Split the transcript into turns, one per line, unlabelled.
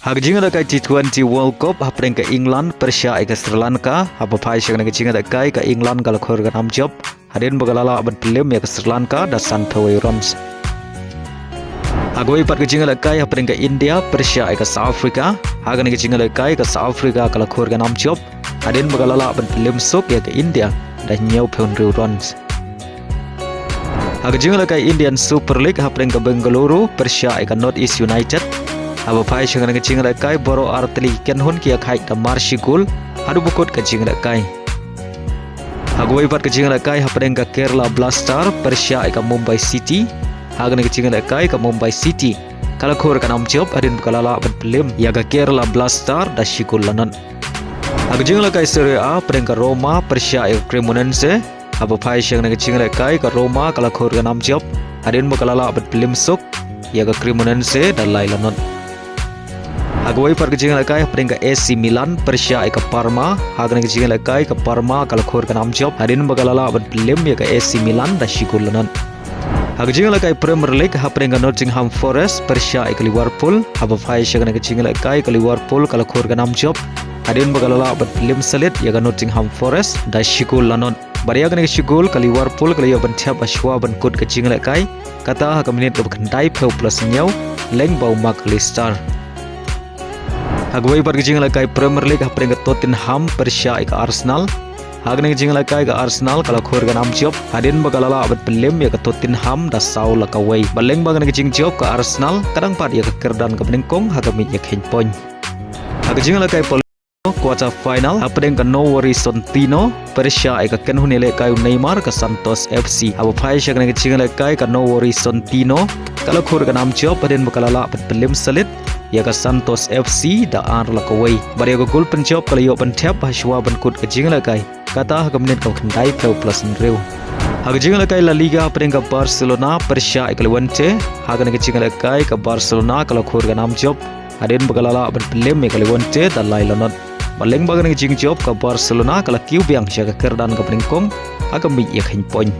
Hak jinga da kai T20 World Cup hapreng ke England Persia ke Sri Lanka haba phai shang ke jinga da kai ke England kala khor ga nam job hadin bagalala ban pelem ya ke Sri Lanka da san thawai runs. Agoi pat ke jinga da kai hapreng ke India Persia ke South Africa hagan ke jinga da kai ke South Africa kala khor ga nam job hadin bagalala ban pelem sok ya ke India da nyau phon runs. Hak jinga da kai Indian Super League hapreng ke Bengaluru Persia ke North East United haba phai shang ke jinga da kai boro artli Kynhun kia khai ka marshi gol hadu bukut ke jinga da kai. Agoi pat ke jinga da kai hapreng ke Kerala Blaster Persia ke Mumbai City hagan ke jinga da kai ke Mumbai City kala khor ka nam job adin bukalala ban pelem ya ke Kerala Blaster da shigul lanan. Hak jinga da kai Serie A hapreng ke Roma Persia ke Cremonese haba phai shang ke jinga da kai ke Roma kala khor ka nam job adin bukalala ban pelem sok ya ke Cremonese da lai lanan. Agoi par ke jinga da kai hapreng ke AC Milan Persia ke Parma hagan ke jinga da kai ke Parma kala khor ka nam job adin bukalala ban pelem ya ke AC Milan da shigul lanan. Hak jinga da kai Premier League hapreng ke Nottingham Forest Persia ke Liverpool haba phai shang ke jinga da kai ke Liverpool kala khor ka nam job adin bukalala ban pelem salit ya ke Nottingham Forest da shigul lanan. Baria ke shigul ke Liverpool ke ya ban Thep ashwa ban kut ke jinga da kai kata hak minit ke khandai pheu plus nyau leng bau mak listar. Agoi par ke jinga da kai Premier League hapreng ke Tottenham Persia ke Arsenal hagan ke jinga da kai ke Arsenal kala khor ka nam job hadin bagalala abat pelem ya ke Tottenham da sau la kawai baleng bagan ke jing job ke Arsenal kadang pat ya ke kerdan ke benengkong hagamit ya khen poin. Hak jinga da kai quarter final hapreng ke Horizontino Persia ke Kynhun ele kai Neymar ke Santos FC haba phai shang ke jinga da kai ke Horizontino kala khor ka nam job hadin bagalala abat pelem salit ya ke Santos FC da ar la kawai baria ke gol Pynjop kala yo ban Thep hashwa ban kut ke jinga da kai kata hak minit ka khandai pheu plus reu. Hak jinga da kai La Liga hapreng ke Barcelona Persia ke Levante hagan ke jinga da kai ke Barcelona kala khor ka nam job hadin bagalala ban pelem ke Levante da lai lanot baleng bagan ke jing job ke Barcelona kala kiu biang sya ke kerdan ke benengkong hak mi ya khen poin.